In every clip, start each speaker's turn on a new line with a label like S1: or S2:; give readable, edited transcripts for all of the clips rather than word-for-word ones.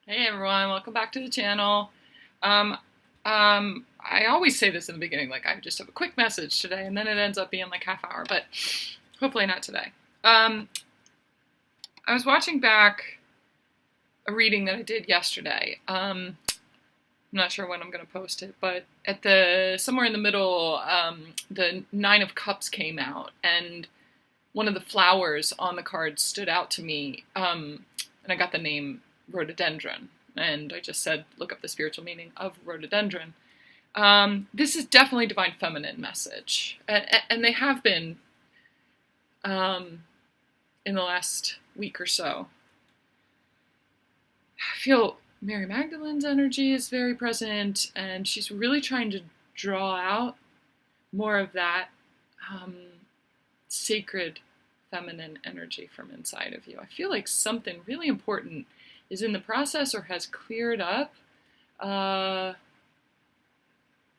S1: Hey everyone, welcome back to the channel. I always say this in the beginning, like I just have a quick message today, and then it ends up being like half hour, but hopefully not today. I was watching back a reading that I did yesterday. I'm not sure when I'm going to post it, but at the somewhere in the middle, the Nine of Cups came out, and one of the flowers on the card stood out to me, and I got the name rhododendron. And I just said, look up the spiritual meaning of rhododendron. This is definitely divine feminine message, and they have been in the last week or so. I feel Mary Magdalene's energy is very present, and she's really trying to draw out more of that sacred feminine energy from inside of you. I feel like something really important is in the process or has cleared up that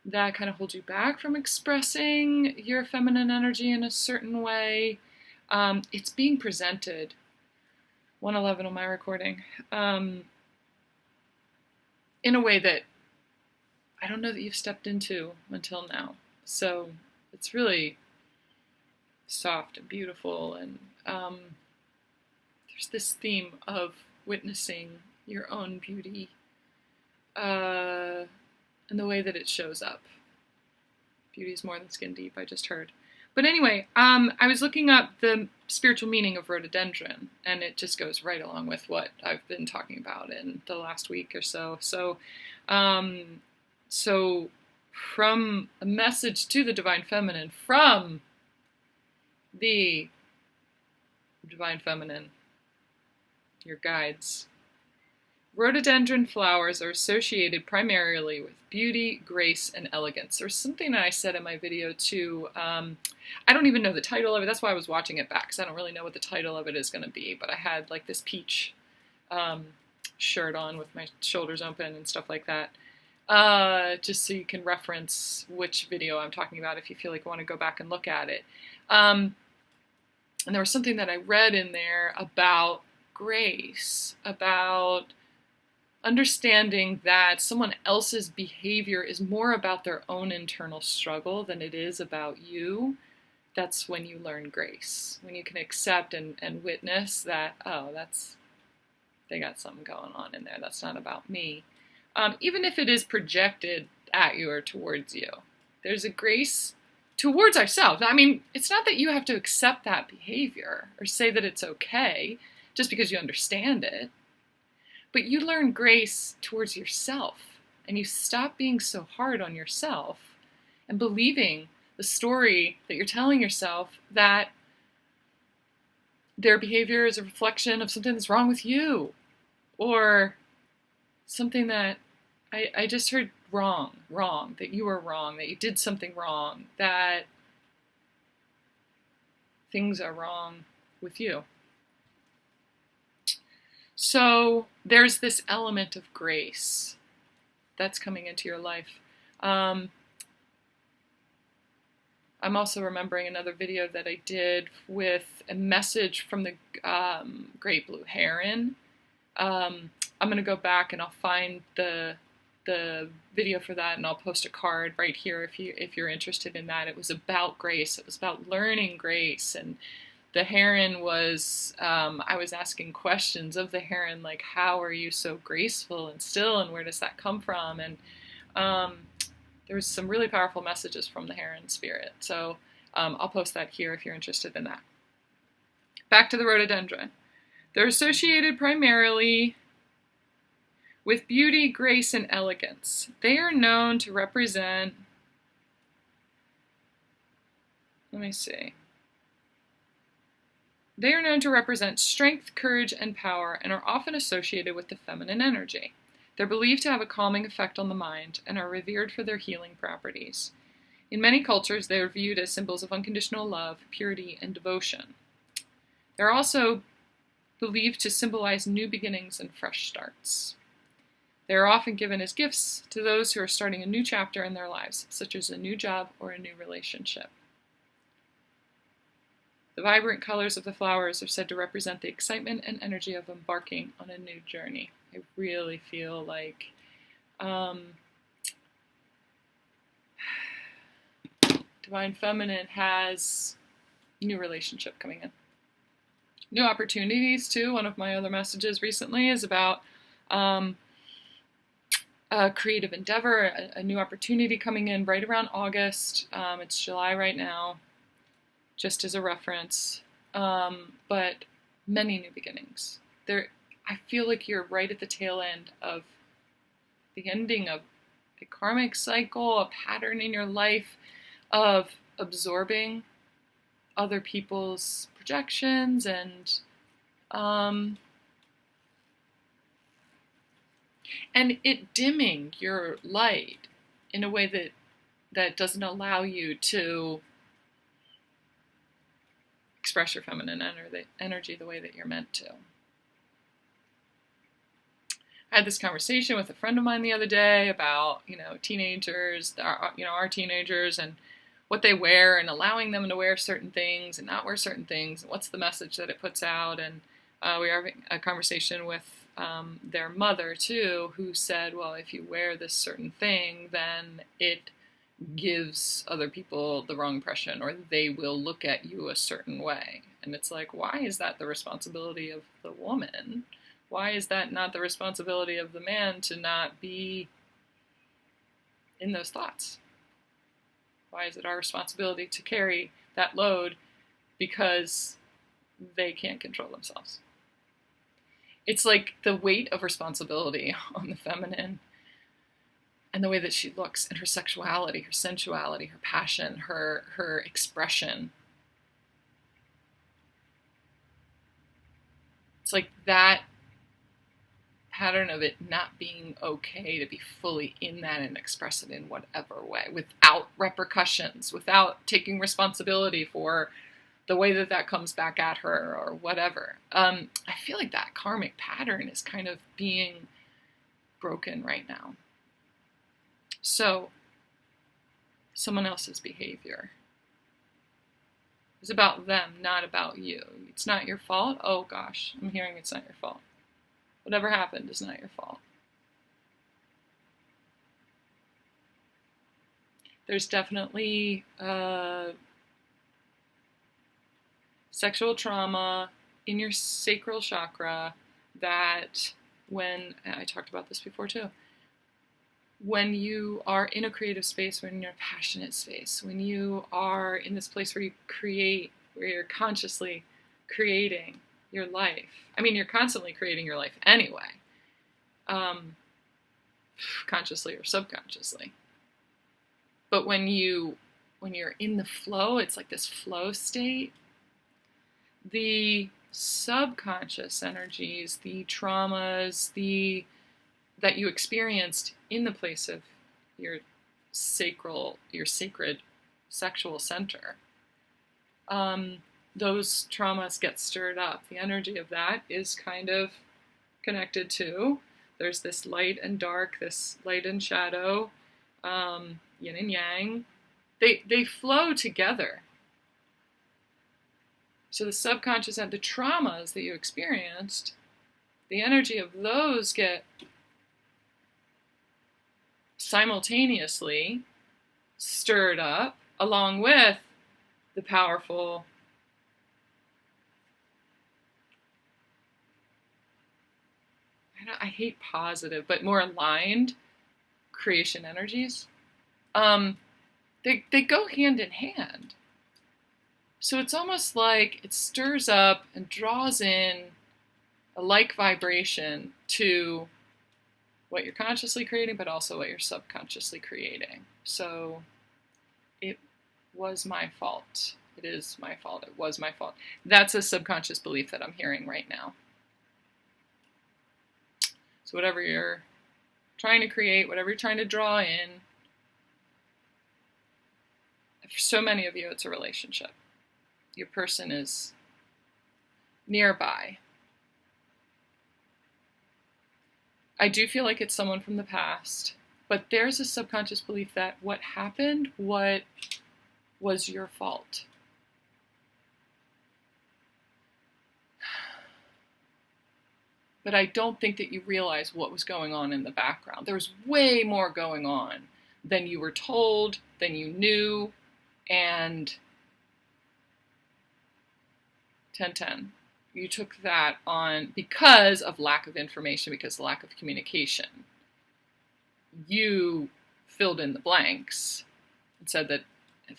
S1: kind of holds you back from expressing your feminine energy in a certain way. It's being presented, 111 on my recording, in a way that I don't know that you've stepped into until now. So it's really soft and beautiful, and there's this theme of witnessing your own beauty and the way that it shows up. Beauty is more than skin deep, I just heard. But anyway, I was looking up the spiritual meaning of rhododendron, and it just goes right along with what I've been talking about in the last week or so. So from a message to the divine feminine from the divine feminine, your guides. Rhododendron flowers are associated primarily with beauty, grace, and elegance. There's something that I said in my video too. I don't even know the title of it. That's why I was watching it back, because I don't really know what the title of it is going to be. But I had like this peach shirt on with my shoulders open and stuff like that. Just so you can reference which video I'm talking about if you feel like you want to go back and look at it. And there was something that I read in there about grace, about understanding that someone else's behavior is more about their own internal struggle than it is about you. That's when you learn grace. When you can accept and witness that, oh, they got something going on in there. That's not about me. Even if it is projected at you or towards you. There's a grace towards ourselves. I mean, it's not that you have to accept that behavior or say that it's okay just because you understand it. But you learn grace towards yourself, and you stop being so hard on yourself and believing the story that you're telling yourself that their behavior is a reflection of something that's wrong with you, or something that I just heard wrong, that you were wrong, that you did something wrong, that things are wrong with you. So there's this element of grace that's coming into your life. I'm also remembering another video that I did with a message from the great blue heron. I'm going to go back and I'll find the video for that, and I'll post a card right here if you're interested in that. It was about grace. It was about learning grace, and the heron was, I was asking questions of the heron, like, how are you so graceful and still, and where does that come from? And there was some really powerful messages from the heron spirit. So I'll post that here if you're interested in that. Back to the rhododendron. They're associated primarily with beauty, grace, and elegance. They are known to represent, They are known to represent strength, courage, and power, and are often associated with the feminine energy. They're believed to have a calming effect on the mind and are revered for their healing properties. In many cultures, they are viewed as symbols of unconditional love, purity, and devotion. They're also believed to symbolize new beginnings and fresh starts. They are often given as gifts to those who are starting a new chapter in their lives, such as a new job or a new relationship. The vibrant colors of the flowers are said to represent the excitement and energy of embarking on a new journey. I really feel like Divine Feminine has new relationship coming in. New opportunities too. One of my other messages recently is about a creative endeavor, a new opportunity coming in right around August. It's July right now, just as a reference. But many new beginnings. I feel like you're right at the tail end of the ending of a karmic cycle, a pattern in your life of absorbing other people's projections and it dimming your light in a way that doesn't allow you to express your feminine energy the way that you're meant to. I had this conversation with a friend of mine the other day about, teenagers, our teenagers and what they wear and allowing them to wear certain things and not wear certain things. And what's the message that it puts out? And we were having a conversation with their mother too, who said, well, if you wear this certain thing, then it gives other people the wrong impression or they will look at you a certain way. And it's like, why is that the responsibility of the woman? Why is that not the responsibility of the man to not be in those thoughts? Why is it our responsibility to carry that load because they can't control themselves? It's like the weight of responsibility on the feminine and the way that she looks and her sexuality, her sensuality, her passion, her expression. It's like that pattern of it not being okay to be fully in that and express it in whatever way without repercussions, without taking responsibility for the way that comes back at her or whatever. I feel like that karmic pattern is kind of being broken right now. So, someone else's behavior is about them, not about you. It's not your fault. Oh gosh, I'm hearing it's not your fault. Whatever happened is not your fault. There's definitely sexual trauma in your sacral chakra that when, I talked about this before too, when you are in a creative space, when you're in a passionate space, when you are in this place where you create, where you're consciously creating your life. I mean, you're constantly creating your life anyway, consciously or subconsciously. But when you're in the flow, it's like this flow state. The subconscious energies, the traumas, that you experienced in the place of your sacred sexual center, those traumas get stirred up. The energy of that is kind of connected to, there's this light and dark, this light and shadow, yin and yang. They flow together. So the subconscious and the traumas that you experienced, the energy of those get simultaneously stirred up along with the powerful I hate positive, but more aligned creation energies. They go hand in hand. So it's almost like it stirs up and draws in a like vibration to what you're consciously creating, but also what you're subconsciously creating. So it was my fault. It is my fault. It was my fault. That's a subconscious belief that I'm hearing right now. So whatever you're trying to create, whatever you're trying to draw in, for so many of you, it's a relationship. Your person is nearby. I do feel like it's someone from the past, but there's a subconscious belief that what happened, what was your fault. but I don't think that you realize what was going on in the background. There was way more going on than you were told, than you knew, and 1010. You took that on because of lack of information, because of lack of communication. You filled in the blanks and said that,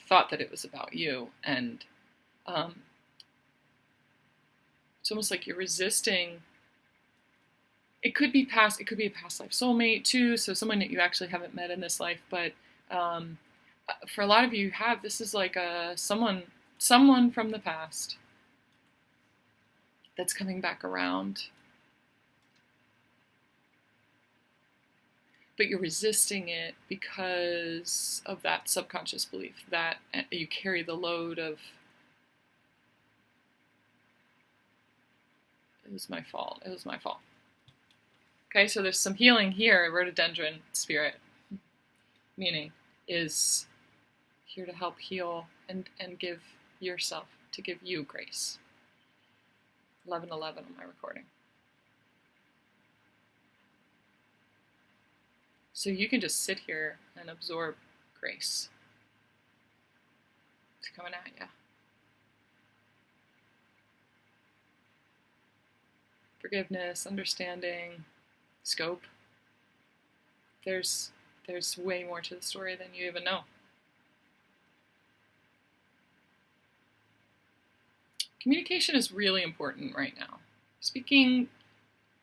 S1: thought that it was about you, and it's almost like you're resisting. It could be a past life soulmate too, so someone that you actually haven't met in this life, but for a lot of you have, this is like someone from the past that's coming back around. But you're resisting it because of that subconscious belief that you carry the load of, it was my fault. Okay, so there's some healing here. Rhododendron spirit, meaning, is here to help heal and give yourself, to give you grace. 1111 on my recording. So you can just sit here and absorb grace. It's coming at you. Forgiveness, understanding, scope. There's way more to the story than you even know. Communication is really important right now. Speaking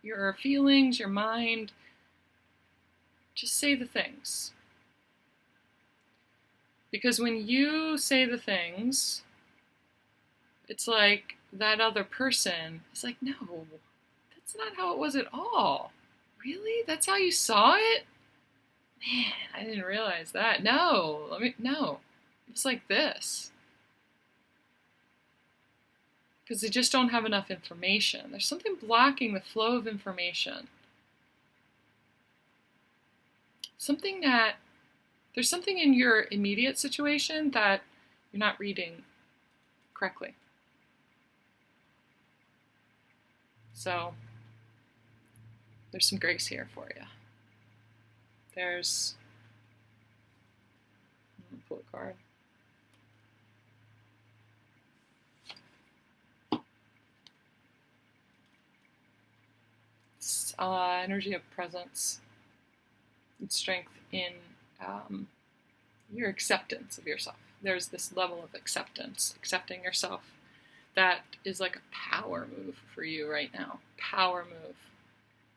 S1: your feelings, your mind, just say the things. Because when you say the things, it's like that other person is like, no, that's not how it was at all. Really? That's how you saw it? Man, I didn't realize that. No. It's like this. Because they just don't have enough information. There's something blocking the flow of information. There's something in your immediate situation that you're not reading correctly. So, there's some grace here for you. I'm going to pull a card. It's energy of presence and strength in your acceptance of yourself. There's this level of acceptance, accepting yourself, that is like a power move for you right now. Power move.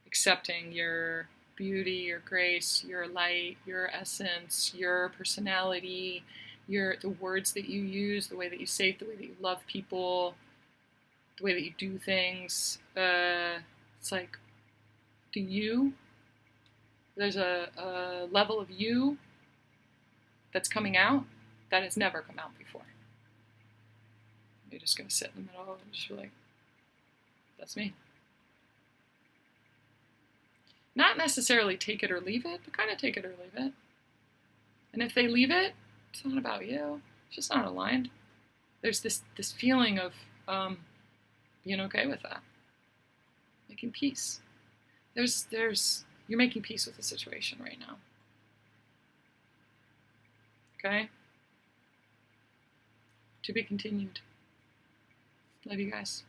S1: Accepting your beauty, your grace, your light, your essence, your personality, the words that you use, the way that you say it, the way that you love people, the way that you do things. It's like, there's a level of you that's coming out that has never come out before. You're just going to sit in the middle and just be like, that's me. Not necessarily take it or leave it, but kind of take it or leave it. And if they leave it, it's not about you. It's just not aligned. There's this feeling of being okay with that. Making peace. You're making peace with the situation right now. Okay? To be continued. Love you guys.